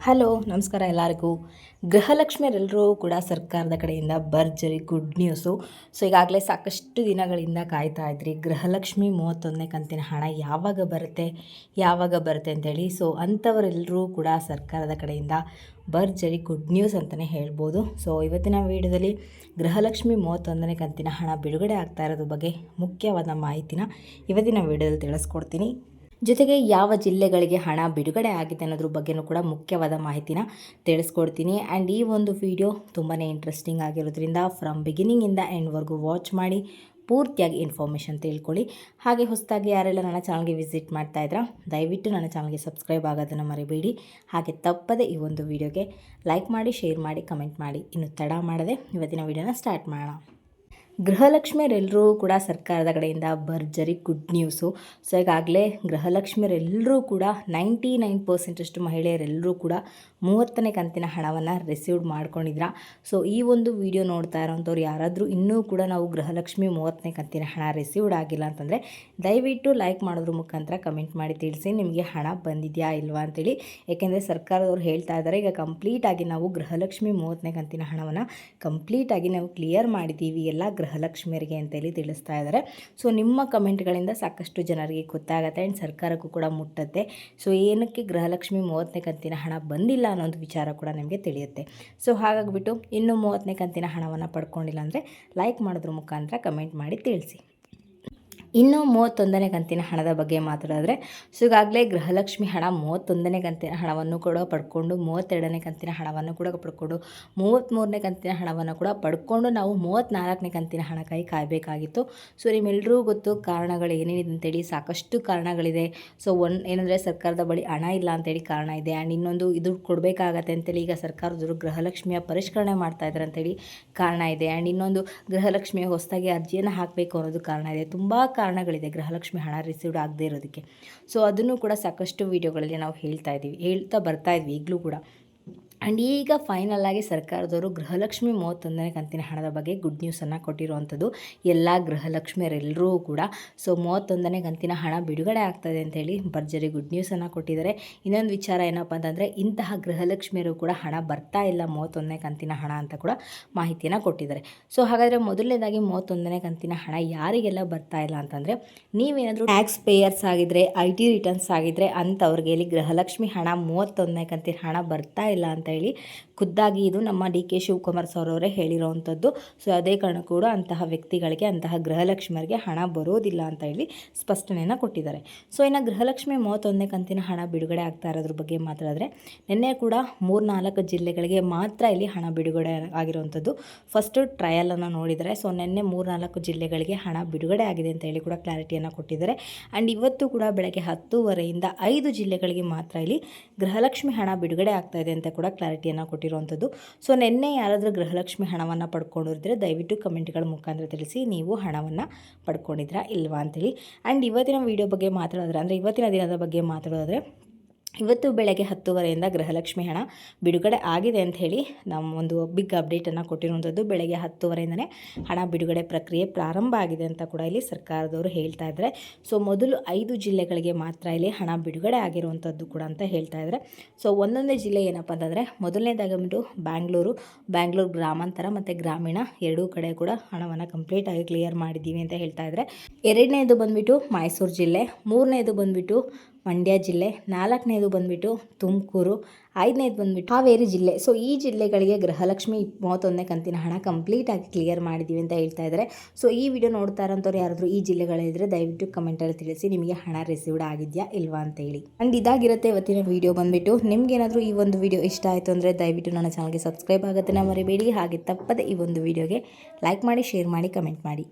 Hello ನಮಸ್ಕಾರ ಎಲ್ಲರಿಗೂ. ಗೃಹಲಕ್ಷ್ಮಿಯರೆಲ್ಲರೂ ಕೂಡ ಸರ್ಕಾರದ ಕಡೆಯಿಂದ ಭರ್ಜರಿ ಗುಡ್ ನ್ಯೂಸು. ಸೊ ಈಗಾಗಲೇ ಸಾಕಷ್ಟು ದಿನಗಳಿಂದ ಕಾಯ್ತಾ ಇದ್ರಿ ಗೃಹಲಕ್ಷ್ಮಿ 31ನೇ ಕಂತಿನ ಹಣ ಯಾವಾಗ ಬರುತ್ತೆ ಅಂತೇಳಿ. ಸೊ ಅಂಥವರೆಲ್ಲರೂ ಕೂಡ ಸರ್ಕಾರದ ಕಡೆಯಿಂದ ಭರ್ಜರಿ ಗುಡ್ ನ್ಯೂಸ್ ಅಂತಲೇ ಹೇಳ್ಬೋದು. ಸೊ ಇವತ್ತಿನ ವಿಡಿಯೋದಲ್ಲಿ ಗೃಹಲಕ್ಷ್ಮಿ 31ನೇ ಕಂತಿನ ಹಣ ಬಿಡುಗಡೆ ಆಗ್ತಾ ಇರೋದ್ರ ಬಗ್ಗೆ ಮುಖ್ಯವಾದ ಮಾಹಿತಿನ ಇವತ್ತಿನ ವಿಡಿಯೋದಲ್ಲಿ ತಿಳಿಸ್ಕೊಡ್ತೀನಿ. ಜೊತೆಗೆ ಯಾವ ಜಿಲ್ಲೆಗಳಿಗೆ ಹಣ ಬಿಡುಗಡೆ ಆಗಿದೆ ಅನ್ನೋದ್ರ ಬಗ್ಗೆನೂ ಕೂಡ ಮುಖ್ಯವಾದ ಮಾಹಿತಿನ ತಿಳಿಸ್ಕೊಡ್ತೀನಿ. ಆ್ಯಂಡ್ ಈ ಒಂದು ವಿಡಿಯೋ ತುಂಬಾ ಇಂಟ್ರೆಸ್ಟಿಂಗ್ ಆಗಿರೋದ್ರಿಂದ ಫ್ರಮ್ ಬಿಗಿನಿಂಗಿಂದ ಎಂಡ್ವರೆಗೂ ವಾಚ್ ಮಾಡಿ ಪೂರ್ತಿಯಾಗಿ ಇನ್ಫಾರ್ಮೇಷನ್ ತಿಳ್ಕೊಳ್ಳಿ. ಹಾಗೆ ಹೊಸದಾಗಿ ಯಾರೆಲ್ಲ ನನ್ನ ಚಾನಲ್ಗೆ ವಿಸಿಟ್ ಮಾಡ್ತಾ ಇದ್ದೀರಾ ದಯವಿಟ್ಟು ನನ್ನ ಚಾನಲ್ಗೆ ಸಬ್ಸ್ಕ್ರೈಬ್ ಆಗೋದನ್ನು ಮರಿಬೇಡಿ. ಹಾಗೆ ತಪ್ಪದೆ ಈ ಒಂದು ವಿಡಿಯೋಗೆ ಲೈಕ್ ಮಾಡಿ, ಶೇರ್ ಮಾಡಿ, ಕಮೆಂಟ್ ಮಾಡಿ. ಇನ್ನು ತಡ ಮಾಡದೆ ಇವತ್ತಿನ ವಿಡಿಯೋನ ಸ್ಟಾರ್ಟ್ ಮಾಡೋಣ. ಗೃಹಲಕ್ಷ್ಮಿಯರೆಲ್ಲರೂ ಕೂಡ ಸರ್ಕಾರದ ಕಡೆಯಿಂದ ಭರ್ಜರಿ ಗುಡ್ ನ್ಯೂಸು. ಸೊ ಈಗಾಗಲೇ ಗೃಹಲಕ್ಷ್ಮಿಯರೆಲ್ಲರೂ ಕೂಡ 99% ಮಹಿಳೆಯರೆಲ್ಲರೂ ಕೂಡ 30ನೇ ಕಂತಿನ ಹಣವನ್ನು ರಿಸೀವ್ಡ್ ಮಾಡ್ಕೊಂಡಿದ್ರ. ಸೊ ಈ ಒಂದು ವಿಡಿಯೋ ನೋಡ್ತಾ ಇರೋಂಥವ್ರು ಯಾರಾದರೂ ಇನ್ನೂ ಕೂಡ ನಾವು ಗೃಹಲಕ್ಷ್ಮಿ 30ನೇ ಕಂತಿನ ಹಣ ರಿಸೀವ್ಡ್ ಆಗಿಲ್ಲ ಅಂತಂದರೆ ದಯವಿಟ್ಟು ಲೈಕ್ ಮಾಡೋದ್ರ ಮುಖಾಂತರ ಕಮೆಂಟ್ ಮಾಡಿ ತಿಳಿಸಿ ನಿಮಗೆ ಹಣ ಬಂದಿದೆಯಾ ಇಲ್ವಾ ಅಂತೇಳಿ. ಏಕೆಂದರೆ ಸರ್ಕಾರದವ್ರು ಹೇಳ್ತಾ ಇದ್ದಾರೆ ಈಗ ಕಂಪ್ಲೀಟಾಗಿ ನಾವು ಗೃಹಲಕ್ಷ್ಮಿ 30ನೇ ಕಂತಿನ ಹಣವನ್ನು ಕಂಪ್ಲೀಟಾಗಿ ನಾವು ಕ್ಲಿಯರ್ ಮಾಡಿದ್ದೀವಿ ಎಲ್ಲ ಗೃಹಲಕ್ಷ್ಮಿಯರಿಗೆ ಅಂತೇಳಿ ತಿಳಿಸ್ತಾ ಇದ್ದಾರೆ. ಸೊ ನಿಮ್ಮ ಕಮೆಂಟ್ಗಳಿಂದ ಸಾಕಷ್ಟು ಜನರಿಗೆ ಗೊತ್ತಾಗುತ್ತೆ ಆ್ಯಂಡ್ ಸರ್ಕಾರಕ್ಕೂ ಕೂಡ ಮುಟ್ಟುತ್ತೆ. ಸೊ ಏನಕ್ಕೆ ಗೃಹಲಕ್ಷ್ಮಿ 30ನೇ ಕಂತಿನ ಹಣ ಬಂದಿಲ್ಲ ಅನ್ನೋದು ವಿಚಾರ ಕೂಡ ನಿಮಗೆ ತಿಳಿಯುತ್ತೆ. ಸೊ ಹಾಗಾಗಿಬಿಟ್ಟು ಇನ್ನೂ 30ನೇ ಕಂತಿನ ಹಣವನ್ನು ಪಡ್ಕೊಂಡಿಲ್ಲ ಅಂದರೆ ಲೈಕ್ ಮಾಡೋದ್ರ ಮುಖಾಂತರ ಕಮೆಂಟ್ ಮಾಡಿ ತಿಳಿಸಿ. ಇನ್ನು 31ನೇ ಕಂತಿನ ಹಣದ ಬಗ್ಗೆ ಮಾತಾಡಿದ್ರೆ ಸೊ ಈಗಾಗಲೇ ಗೃಹಲಕ್ಷ್ಮಿ ಹಣ 31ನೇ ಕಂತಿನ ಹಣವನ್ನು ಕೂಡ ಪಡ್ಕೊಂಡು 32ನೇ ಕಂತಿನ ಹಣವನ್ನು ಕೂಡ ಪಡ್ಕೊಂಡು 33ನೇ ಕಂತಿನ ಹಣವನ್ನು ಕೂಡ ಪಡ್ಕೊಂಡು ನಾವು 34ನೇ ಕಂತಿನ ಹಣಕ್ಕಾಗಿ ಕಾಯಬೇಕಾಗಿತ್ತು. ಸೊ ನಿಮ್ಮೆಲ್ಲರೂ ಗೊತ್ತು ಕಾರಣಗಳು ಏನೇನಿದೆ ಅಂತೇಳಿ ಸಾಕಷ್ಟು ಕಾರಣಗಳಿದೆ. ಸೊ ಏನಂದರೆ ಸರ್ಕಾರದ ಬಳಿ ಹಣ ಇಲ್ಲ ಅಂತೇಳಿ ಕಾರಣ ಇದೆ. ಆ್ಯಂಡ್ ಇನ್ನೊಂದು ಇದು ಕೊಡಬೇಕಾಗತ್ತೆ ಅಂತೇಳಿ ಈಗ ಸರ್ಕಾರದವರು ಗೃಹಲಕ್ಷ್ಮಿಯ ಪರಿಷ್ಕರಣೆ ಮಾಡ್ತಾ ಇದ್ದಾರೆ ಅಂತೇಳಿ ಕಾರಣ ಇದೆ. ಆ್ಯಂಡ್ ಇನ್ನೊಂದು ಗೃಹಲಕ್ಷ್ಮಿಯ ಹೊಸದಾಗಿ ಅರ್ಜಿಯನ್ನು ಹಾಕಬೇಕು ಅನ್ನೋದು ಕಾರಣ ಇದೆ. ತುಂಬ ಕಾರಣಗಳಿದೆ ಗೃಹಲಕ್ಷ್ಮಿ ಹಣ ರಿಸೀವ್ಡ್ ಆಗದೇ ಇರೋದಕ್ಕೆ. ಸೊ ಅದನ್ನು ಕೂಡ ಸಾಕಷ್ಟು ವಿಡಿಯೋಗಳಲ್ಲಿ ನಾವು ಹೇಳ್ತಾ ಬರ್ತಾ ಇದ್ವಿ ಈಗಲೂ ಕೂಡ. ಆ್ಯಂಡ್ ಈಗ ಫೈನಲ್ ಆಗಿ ಸರ್ಕಾರದವರು ಗೃಹಲಕ್ಷ್ಮಿ 31ನೇ ಕಂತಿನ ಹಣದ ಬಗ್ಗೆ ಗುಡ್ ನ್ಯೂಸನ್ನು ಕೊಟ್ಟಿರುವಂಥದ್ದು ಎಲ್ಲ ಗೃಹಲಕ್ಷ್ಮಿಯರೆಲ್ಲರೂ ಕೂಡ. ಸೊ 31ನೇ ಕಂತಿನ ಹಣ ಬಿಡುಗಡೆ ಆಗ್ತದೆ ಅಂತೇಳಿ ಭರ್ಜರಿ ಗುಡ್ ನ್ಯೂಸನ್ನು ಕೊಟ್ಟಿದ್ದಾರೆ. ಇನ್ನೊಂದು ವಿಚಾರ ಏನಪ್ಪ ಅಂತಂದರೆ ಇಂತಹ ಗೃಹಲಕ್ಷ್ಮಿಯರು ಕೂಡ ಹಣ ಬರ್ತಾ ಇಲ್ಲ 31ನೇ ಕಂತಿನ ಹಣ ಅಂತ ಕೂಡ ಮಾಹಿತಿಯನ್ನು ಕೊಟ್ಟಿದ್ದಾರೆ. ಸೊ ಹಾಗಾದರೆ ಮೊದಲನೇದಾಗಿ 31ನೇ ಕಂತಿನ ಹಣ ಯಾರಿಗೆಲ್ಲ ಬರ್ತಾ ಇಲ್ಲ ಅಂತಂದರೆ ನೀವೇನಾದರೂ ಟ್ಯಾಕ್ಸ್ ಪೇಯರ್ಸ್ ಆಗಿದ್ದರೆ IT ರಿಟರ್ನ್ಸ್ ಆಗಿದ್ದರೆ ಅಂಥವ್ರಿಗೆ ಇಲ್ಲಿ ಗೃಹಲಕ್ಷ್ಮಿ ಹಣ 31ನೇ ಕಂತಿನ ಹಣ ಬರ್ತಾ ಇಲ್ಲ ಅಂತ ಹೇಳಿ ಖುದ್ದಾಗಿ ಇದು ನಮ್ಮ DK ಶಿವಕುಮಾರ್ ಸರ್ ಅವರೇ ಹೇಳಿರೋವಂಥದ್ದು. ಸೊ ಅದೇ ಕಾರಣ ಕೂಡ ಅಂತಹ ವ್ಯಕ್ತಿಗಳಿಗೆ ಅಂತಹ ಗೃಹಲಕ್ಷ್ಮಿಯರಿಗೆ ಹಣ ಬರೋದಿಲ್ಲ ಅಂತ ಹೇಳಿ ಸ್ಪಷ್ಟನೆಯನ್ನು ಕೊಟ್ಟಿದ್ದಾರೆ. ಸೊ ಇನ್ನು ಗೃಹಲಕ್ಷ್ಮಿ 31ನೇ ಕಂತಿನ ಹಣ ಬಿಡುಗಡೆ ಆಗ್ತಾ ಇರೋದ್ರ ಬಗ್ಗೆ ಮಾತಾಡಿದ್ರೆ ನಿನ್ನೆ ಕೂಡ 3-4 ಜಿಲ್ಲೆಗಳಿಗೆ ಮಾತ್ರ ಇಲ್ಲಿ ಹಣ ಬಿಡುಗಡೆ ಆಗಿರುವಂಥದ್ದು. ಫಸ್ಟು ಟ್ರಯಲನ್ನು ನೋಡಿದರೆ ಸೊ ನಿನ್ನೆ 3-4 ಜಿಲ್ಲೆಗಳಿಗೆ ಹಣ ಬಿಡುಗಡೆ ಆಗಿದೆ ಅಂತ ಹೇಳಿ ಕೂಡ ಕ್ಲಾರಿಟಿಯನ್ನು ಕೊಟ್ಟಿದ್ದಾರೆ. ಆ್ಯಂಡ್ ಇವತ್ತು ಕೂಡ ಬೆಳಗ್ಗೆ 10:30ಯಿಂದ 5 ಜಿಲ್ಲೆಗಳಿಗೆ ಮಾತ್ರ ಇಲ್ಲಿ ಗೃಹಲಕ್ಷ್ಮಿ ಹಣ ಬಿಡುಗಡೆ ಆಗ್ತಾ ಇದೆ ಅಂತ ಕೂಡ ಕ್ಲಾರಿಟಿಯನ್ನು ಕೊಟ್ಟಿರುವಂಥದ್ದು. ಸೊ ನಿನ್ನೆ ಯಾರಾದರೂ ಗೃಹಲಕ್ಷ್ಮಿ ಹಣವನ್ನು ಪಡ್ಕೊಂಡಿದ್ರೆ ದಯವಿಟ್ಟು ಕಮೆಂಟ್ಗಳ ಮುಖಾಂತರ ತಿಳಿಸಿ ನೀವು ಹಣವನ್ನು ಪಡ್ಕೊಂಡಿದ್ರಾ ಇಲ್ವಾ ಅಂತೇಳಿ. ಆ್ಯಂಡ್ ಇವತ್ತಿನ ವಿಡಿಯೋ ಬಗ್ಗೆ ಮಾತಾಡೋದ್ರೆ ಅಂದರೆ ಇವತ್ತಿನ ದಿನದ ಬಗ್ಗೆ ಮಾತಾಡೋದಾದರೆ ಇವತ್ತು ಬೆಳಗ್ಗೆ 10:30ಯಿಂದ ಗೃಹಲಕ್ಷ್ಮಿ ಹಣ ಬಿಡುಗಡೆ ಆಗಿದೆ ಅಂತ ಹೇಳಿ ನಮ್ಮ ಒಂದು ಬಿಗ್ ಅಪ್ಡೇಟನ್ನು ಕೊಟ್ಟಿರುವಂಥದ್ದು. ಬೆಳಗ್ಗೆ 10:30ಇಂದನೇ ಹಣ ಬಿಡುಗಡೆ ಪ್ರಕ್ರಿಯೆ ಪ್ರಾರಂಭ ಆಗಿದೆ ಅಂತ ಕೂಡ ಇಲ್ಲಿ ಸರ್ಕಾರದವರು ಹೇಳ್ತಾ ಇದ್ದಾರೆ. ಸೊ ಮೊದಲು 5 ಜಿಲ್ಲೆಗಳಿಗೆ ಮಾತ್ರ ಇಲ್ಲಿ ಹಣ ಬಿಡುಗಡೆ ಆಗಿರುವಂಥದ್ದು ಕೂಡ ಅಂತ ಹೇಳ್ತಾ ಇದ್ದಾರೆ. ಸೊ ಒಂದೊಂದೇ ಜಿಲ್ಲೆ ಏನಪ್ಪ ಅಂತಂದರೆ ಮೊದಲನೇದಾಗಿ ಬಂದು ಬ್ಯಾಂಗ್ಳೂರು ಗ್ರಾಮಾಂತರ ಮತ್ತು ಗ್ರಾಮೀಣ ಎರಡೂ ಕಡೆ ಕೂಡ ಹಣವನ್ನು ಕಂಪ್ಲೀಟಾಗಿ ಕ್ಲಿಯರ್ ಮಾಡಿದ್ದೀವಿ ಅಂತ ಹೇಳ್ತಾ ಇದ್ದಾರೆ. ಎರಡನೇದು ಬಂದುಬಿಟ್ಟು ಮೈಸೂರು ಜಿಲ್ಲೆ, ಮೂರನೇದು ಬಂದುಬಿಟ್ಟು ಮಂಡ್ಯ ಜಿಲ್ಲೆ, 4ನೇದು ಬಂದುಬಿಟ್ಟು ತುಮಕೂರು, 5ನೇದು ಬಂದುಬಿಟ್ಟು ಹಾವೇರಿ ಜಿಲ್ಲೆ. ಸೊ ಈ ಜಿಲ್ಲೆಗಳಿಗೆ ಗೃಹಲಕ್ಷ್ಮಿ 31ನೇ ಕಂತಿನ ಹಣ ಕಂಪ್ಲೀಟಾಗಿ ಕ್ಲಿಯರ್ ಮಾಡಿದ್ದೀವಿ ಅಂತ ಹೇಳ್ತಾ ಇದ್ದಾರೆ. ಸೊ ಈ ವಿಡಿಯೋ ನೋಡ್ತಾ ಇರೋಂಥವ್ರು ಯಾರಾದರೂ ಈ ಜಿಲ್ಲೆಗಳಿದ್ದರೆ ದಯವಿಟ್ಟು ಕಮೆಂಟಲ್ಲಿ ತಿಳಿಸಿ ನಿಮಗೆ ಹಣ ರಿಸೀವ್ಡ್ ಆಗಿದೆಯಾ ಇಲ್ವಾ ಅಂತ ಹೇಳಿ. ಆ್ಯಂಡ್ ಇದಾಗಿರುತ್ತೆ ಇವತ್ತಿನ ವಿಡಿಯೋ ಬಂದುಬಿಟ್ಟು. ನಿಮಗೇನಾದರೂ ಈ ಒಂದು ವಿಡಿಯೋ ಇಷ್ಟ ಆಯಿತು ಅಂದರೆ ದಯವಿಟ್ಟು ನನ್ನ ಚಾನಲ್ಗೆ ಸಬ್ಸ್ಕ್ರೈಬ್ ಆಗೋದನ್ನು ಮರಿಬೇಡಿ. ಹಾಗೆ ತಪ್ಪದೆ ಈ ಒಂದು ವಿಡಿಯೋಗೆ ಲೈಕ್ ಮಾಡಿ, ಶೇರ್ ಮಾಡಿ, ಕಮೆಂಟ್ ಮಾಡಿ.